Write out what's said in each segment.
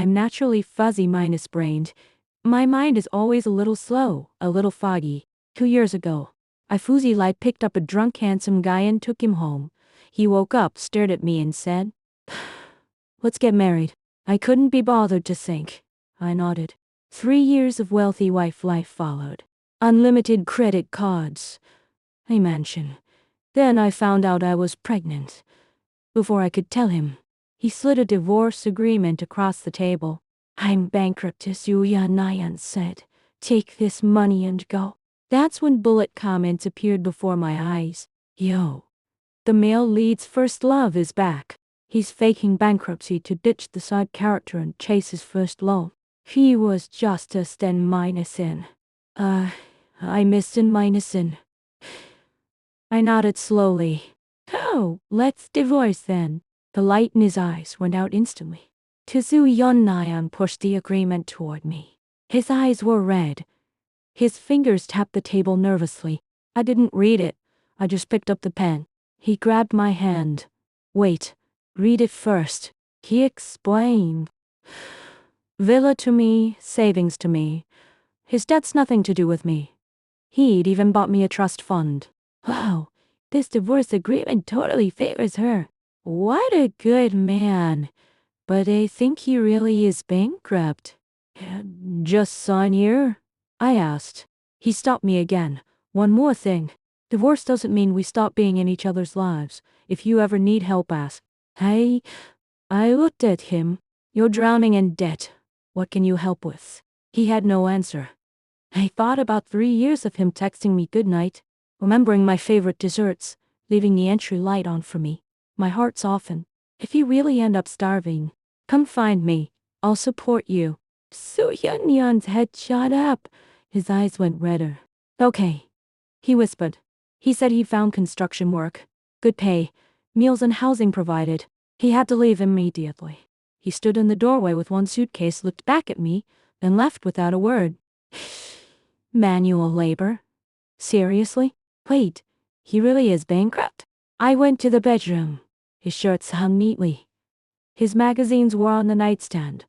I'm naturally fuzzy minus brained. My mind is always a little slow, a little foggy. 2 years ago, I foozy light picked up a drunk handsome guy and took him home. He woke up, stared at me and said, "Let's get married." I couldn't be bothered to think. I nodded. 3 years of wealthy wife life followed. Unlimited credit cards. A mansion. Then I found out I was pregnant. Before I could tell him, he slid a divorce agreement across the table. "I'm bankrupt," Suya Nyan said. "Take this money and go." That's when bullet comments appeared before my eyes. Yo. The male lead's first love is back. He's faking bankruptcy to ditch the side character and chase his first loan. He was just a sten minus in. I missed in minus in. I nodded slowly. "Oh, let's divorce then." The light in his eyes went out instantly. Tizu Yun Nyan pushed the agreement toward me. His eyes were red. His fingers tapped the table nervously. I didn't read it. I just picked up the pen. He grabbed my hand. "Wait, read it first," he explained. "Villa to me, savings to me. His debt's nothing to do with me. He'd even bought me a trust fund." Wow, this divorce agreement totally favors her. What a good man. But I think he really is bankrupt. "Just sign here?" I asked. He stopped me again. "One more thing. Divorce doesn't mean we stop being in each other's lives. If you ever need help, ask." I looked at him. "You're drowning in debt. What can you help with?" He had no answer. I thought about 3 years of him texting me goodnight, remembering my favorite desserts, leaving the entry light on for me. My heart softened. If you really end up starving, come find me. I'll support you. So Hyunyeon's head shot up. His eyes went redder. "Okay," he whispered. He said he found construction work. Good pay. Meals and housing provided. He had to leave immediately. He stood in the doorway with one suitcase, looked back at me, then left without a word. Manual labor? Seriously? Wait, he really is bankrupt? I went to the bedroom. His shirts hung neatly. His magazines were on the nightstand.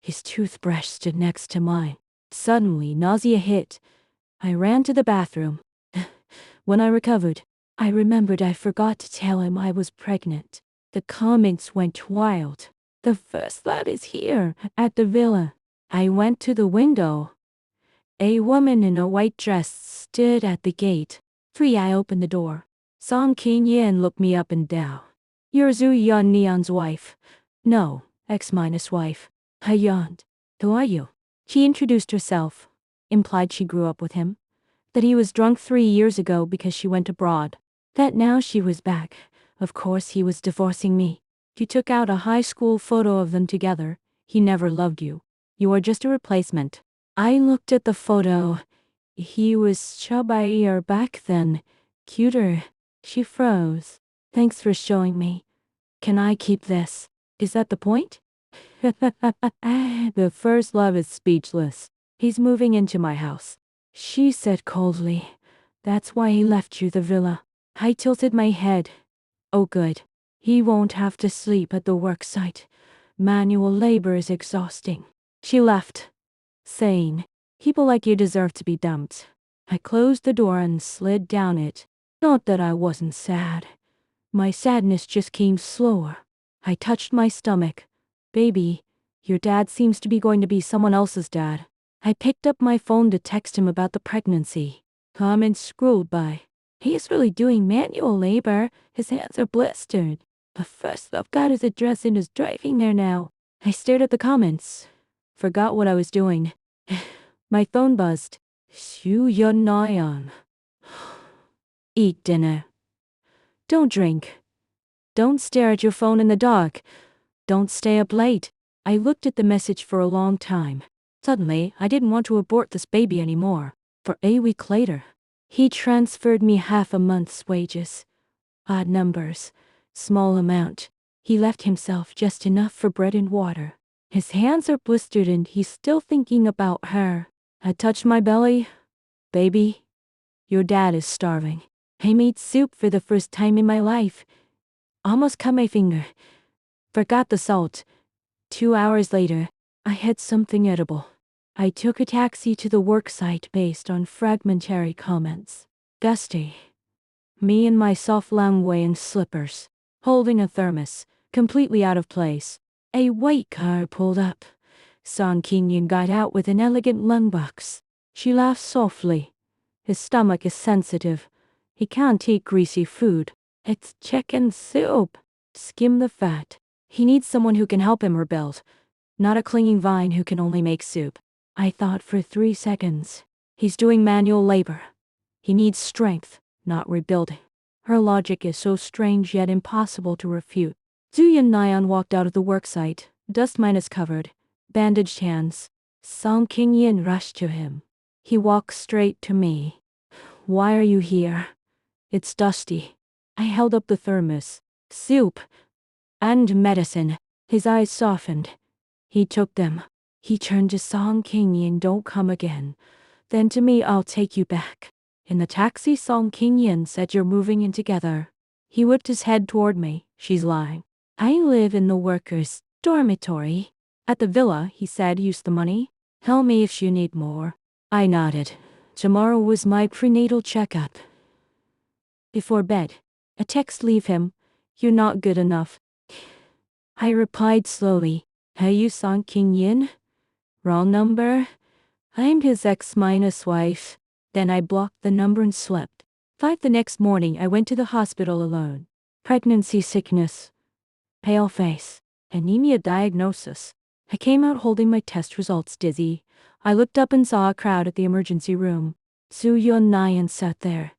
His toothbrush stood next to mine. Suddenly, nausea hit. I ran to the bathroom. When I recovered, I remembered I forgot to tell him I was pregnant. The comments went wild. "The first love is here, at the villa." I went to the window. A woman in a white dress stood at the gate. I opened the door. Song King-yin looked me up and down. "You're Zhu Yun Neon's wife." "No, ex-wife." I yawned. "Who are you?" She introduced herself. Implied she grew up with him. That he was drunk 3 years ago because she went abroad. That now she was back. Of course he was divorcing me. You took out a high school photo of them together. He never loved you. You are just a replacement. I looked at the photo. He was chubbier back then. Cuter. She froze. "Thanks for showing me. Can I keep this? Is that the point?" The first love is speechless. "He's moving into my house," she said coldly. "That's why he left you the villa." I tilted my head. "Oh good. He won't have to sleep at the work site. Manual labor is exhausting." She left, saying, "People like you deserve to be dumped." I closed the door and slid down it. Not that I wasn't sad. My sadness just came slower. I touched my stomach. "Baby, your dad seems to be going to be someone else's dad." I picked up my phone to text him about the pregnancy. Comments scrolled by. "He's really doing manual labor. His hands are blistered. But first I've got his address and is driving there now." I stared at the comments. Forgot what I was doing. My phone buzzed. "Xu Yun Nayan. Eat dinner. Don't drink. Don't stare at your phone in the dark. Don't stay up late." I looked at the message for a long time. Suddenly, I didn't want to abort this baby anymore. For a week later, he transferred me half a month's wages. Odd numbers. Small amount. He left himself just enough for bread and water. His hands are blistered and he's still thinking about her. I touched my belly. "Baby, your dad is starving." I made soup for the first time in my life. Almost cut my finger. Forgot the salt. 2 hours later, I had something edible. I took a taxi to the worksite based on fragmentary comments. Gusty. Me in my soft loungewear and slippers, holding a thermos, completely out of place. A white car pulled up. Song Kingyun got out with an elegant lunchbox. She laughed softly. His stomach is sensitive. He can't eat greasy food. It's chicken soup. Skim the fat. He needs someone who can help him rebuild, not a clinging vine who can only make soup. I thought for 3 seconds. He's doing manual labor. He needs strength, not rebuilding. Her logic is so strange yet impossible to refute. Zuyan Nyan walked out of the worksite, dust minus covered, bandaged hands. Song King-yin rushed to him. He walked straight to me. Why are you here? It's dusty. I held up the thermos. Soup. And medicine. His eyes softened. He took them. He turned to Song King-yin, don't come again. Then to me, I'll take you back. In the taxi, Song King-yin said you're moving in together. He whipped his head toward me. She's lying. I live in the workers' dormitory. At the villa, he said, use the money. Tell me if you need more. I nodded. Tomorrow was my prenatal checkup. Before bed, a text leave him. You're not good enough. I replied slowly. Hey, you Song King-yin? Wrong number? I'm his ex-wife. Then I blocked the number and slept. 5 the next morning, I went to the hospital alone. Pregnancy sickness. Pale face. Anemia diagnosis. I came out holding my test results dizzy. I looked up and saw a crowd at the emergency room. Zuyan Nyan sat there,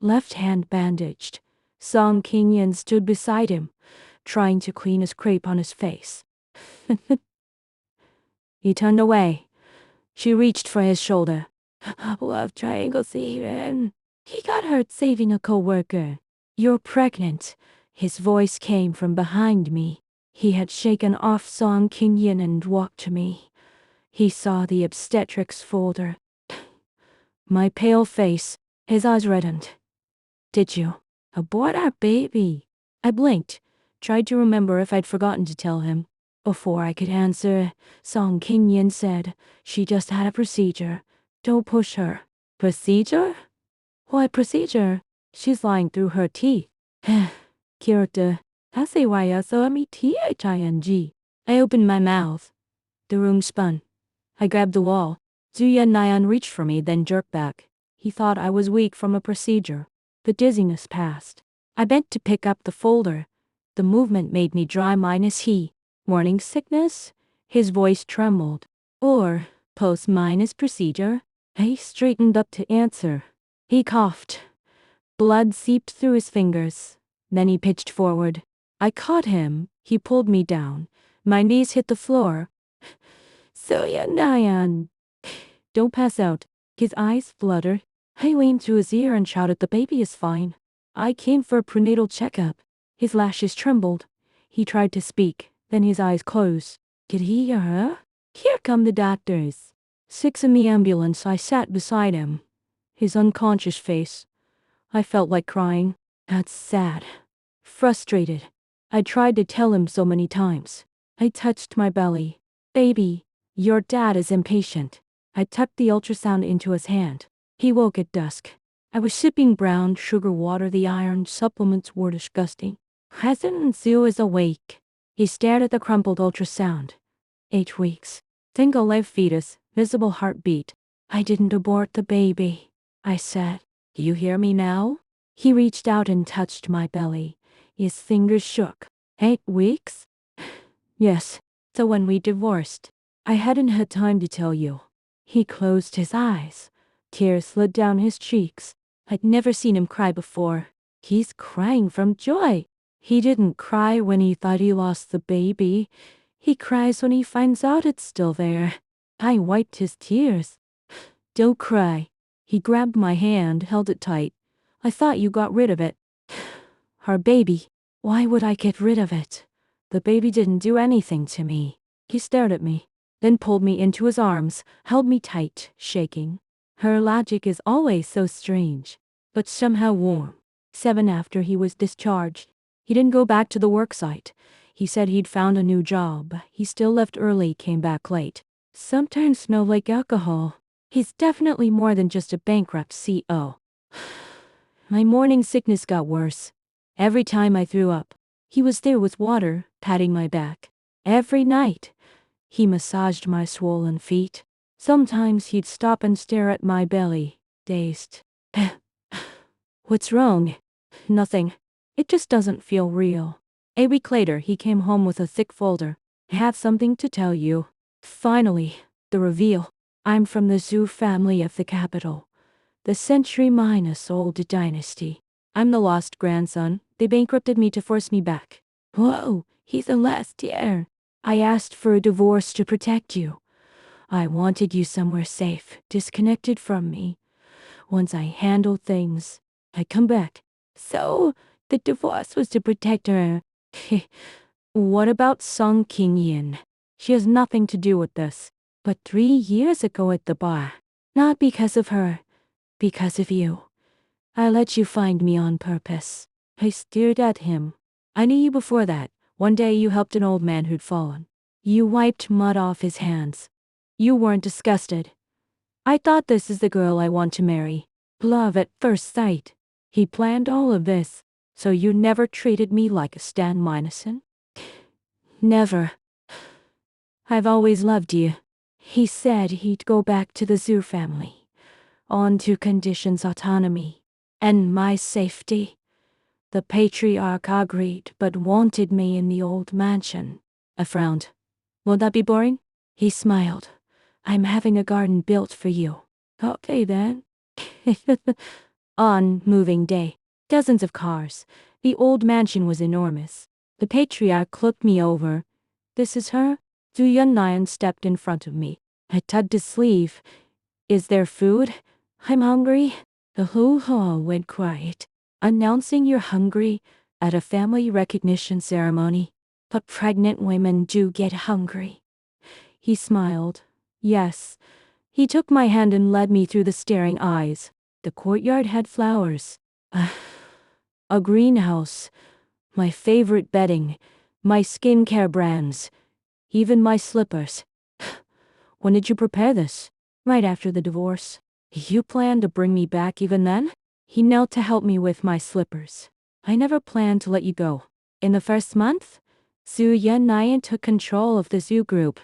left hand bandaged. Song King-yin stood beside him, trying to clean his crepe on his face. He turned away. She reached for his shoulder. Love triangle Siren. He got hurt saving a co-worker. You're pregnant. His voice came from behind me. He had shaken off Song King-yin and walked to me. He saw the obstetrics folder. My pale face, his eyes reddened. Did you abort our baby? I blinked, tried to remember if I'd forgotten to tell him. Before I could answer, Song King-yin said, she just had a procedure. Don't push her. Procedure? What procedure? She's lying through her teeth. Kirta, S-A-Y-S-O-M-E-T-H-I-N-G. I opened my mouth. The room spun. I grabbed the wall. Zuyan Nyan reached for me, then jerked back. He thought I was weak from a procedure. The dizziness passed. I bent to pick up the folder. The movement made me dry minus he. Morning sickness? His voice trembled. Or, post minus procedure? I straightened up to answer. He coughed. Blood seeped through his fingers. Then he pitched forward. I caught him. He pulled me down. My knees hit the floor. Zuyan Nyan. Don't pass out. His eyes fluttered. I leaned to his ear and shouted, the baby is fine. I came for a prenatal checkup. His lashes trembled. He tried to speak, then his eyes closed. Did he hear her? Here come the doctors. 6 in the ambulance. I sat beside him. His unconscious face. I felt like crying. That's sad. Frustrated. I tried to tell him so many times. I touched my belly. Baby, your dad is impatient. I tucked the ultrasound into his hand. He woke at dusk. I was sipping brown sugar water. The iron supplements were disgusting. Hassan Zhu is awake. He stared at the crumpled ultrasound. 8 weeks. Single live fetus, visible heartbeat. I didn't abort the baby. I said, do you hear me now? He reached out and touched my belly. His fingers shook. 8 weeks? Yes. So when we divorced, I hadn't had time to tell you. He closed his eyes. Tears slid down his cheeks. I'd never seen him cry before. He's crying from joy. He didn't cry when he thought he lost the baby. He cries when he finds out it's still there. I wiped his tears. Don't cry. He grabbed my hand, held it tight. I thought you got rid of it. Our baby. Why would I get rid of it? The baby didn't do anything to me. He stared at me, then pulled me into his arms, held me tight, shaking. Her logic is always so strange, but somehow warm. 7 after he was discharged. He didn't go back to the worksite. He said he'd found a new job. He still left early, came back late. Sometimes smelled like alcohol. He's definitely more than just a bankrupt CO. My morning sickness got worse. Every time I threw up, he was there with water, patting my back. Every night, he massaged my swollen feet. Sometimes he'd stop and stare at my belly, dazed. What's wrong? Nothing. It just doesn't feel real. A week later, he came home with a thick folder. I have something to tell you. Finally, the reveal. I'm from the Zhou family of the capital. The century-old dynasty. I'm the lost grandson. They bankrupted me to force me back. Whoa, he's the last heir. I asked for a divorce to protect you. I wanted you somewhere safe, disconnected from me. Once I handle things, I come back. So, the divorce was to protect her. What about Song Qingyin? She has nothing to do with this. But 3 years ago at the bar, not because of her, because of you. I let you find me on purpose. I stared at him. I knew you before that. One day you helped an old man who'd fallen. You wiped mud off his hands. You weren't disgusted. I thought, this is the girl I want to marry. Love at first sight. He planned all of this, so you never treated me like a Stan Minison? Never. I've always loved you. He said he'd go back to the Zhu family, on two conditions: autonomy and my safety. The patriarch agreed, but wanted me in the old mansion. I frowned. Won't that be boring? He smiled. I'm having a garden built for you. Okay then. On moving day, dozens of cars. The old mansion was enormous. The patriarch looked me over. This is her? Zhu Yunnayan stepped in front of me. I tugged his sleeve. Is there food? I'm hungry. The whole hall went quiet. Announcing you're hungry at a family recognition ceremony. But pregnant women do get hungry. He smiled. Yes. He took my hand and led me through the staring eyes. The courtyard had flowers. A greenhouse. My favorite bedding. My skincare brands. Even my slippers. When did you prepare this? Right after the divorce. You planned to bring me back even then? He knelt to help me with my slippers. I never planned to let you go. In the first month, Zhu Yunnayan took control of the Zhu group.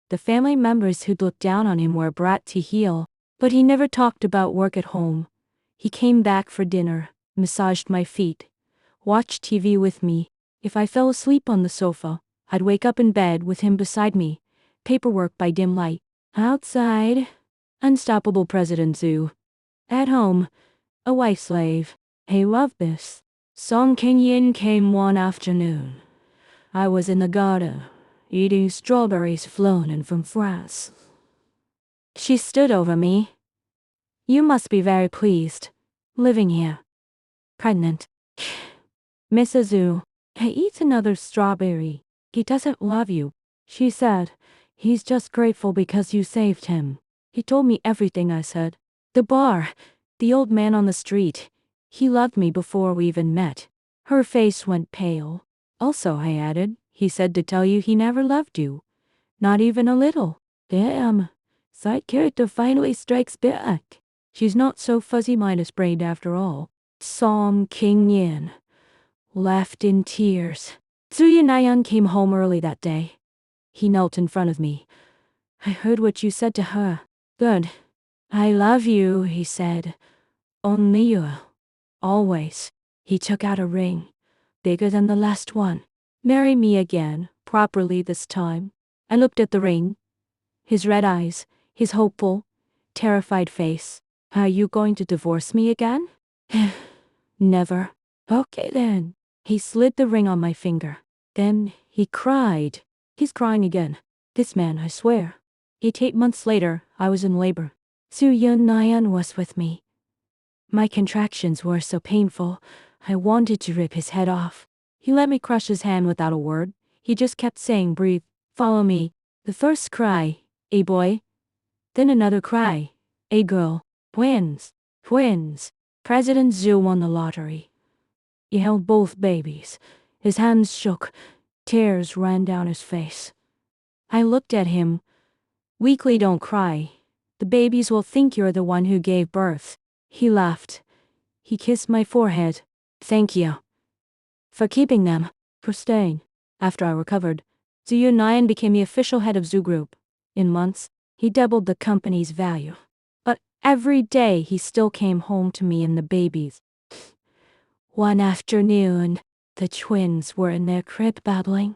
The family members who'd looked down on him were brought to heel, but he never talked about work at home. He came back for dinner, massaged my feet, watched TV with me. If I fell asleep on the sofa, I'd wake up in bed with him beside me. Paperwork by dim light. Outside, unstoppable President Zhu. At home, a wife slave. I love this. Song Qingyin came one afternoon. I was in the garden, eating strawberries flown in from France. She stood over me. You must be very pleased, living here. Pregnant. Mrs. Zhu, I eat another strawberry. He doesn't love you, she said. He's just grateful because you saved him. He told me everything I said. The bar, the old man on the street. He loved me before we even met. Her face went pale. Also, I added, he said to tell you he never loved you. Not even a little. Damn. Side character finally strikes back. She's not so fuzzy-brained after all. Song Qingyin left in tears. Zhu Yunnayan came home early that day. He knelt in front of me. I heard what you said to her. Good. I love you, he said. Only you. Always. He took out a ring. Bigger than the last one. Marry me again, properly this time. I looked at the ring. His red eyes, his hopeful, terrified face. Are you going to divorce me again? Never. Okay then. He slid the ring on my finger. Then he cried. He's crying again. This man, I swear. 8 months later, I was in labor. Zhu Yunnayan was with me. My contractions were so painful, I wanted to rip his head off. He let me crush his hand without a word. He just kept saying, breathe, follow me. The first cry, a boy. Then another cry, a girl. Twins. Twins. President Zhu won the lottery. He held both babies. His hands shook. Tears ran down his face. I looked at him. Weakly, don't cry. The babies will think you're the one who gave birth. He laughed. He kissed my forehead. Thank you. For keeping them. For staying. After I recovered, Zhu Nyan became the official head of Zoo Group. In months, he doubled the company's value. But every day he still came home to me and the babies. One afternoon, the twins were in their crib babbling.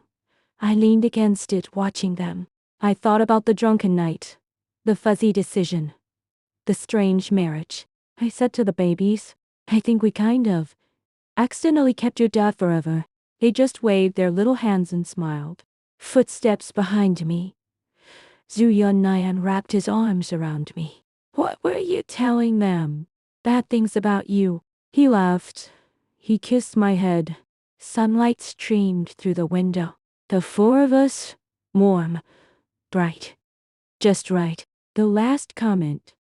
I leaned against it watching them. I thought about the drunken night, the fuzzy decision, the strange marriage. I said to the babies, I think we kind of accidentally kept your dad forever. They just waved their little hands and smiled. Footsteps behind me. Zhu Yunnayan wrapped his arms around me. What were you telling them? Bad things about you. He laughed. He kissed my head. Sunlight streamed through the window. The four of us, warm, bright, just right. The last comment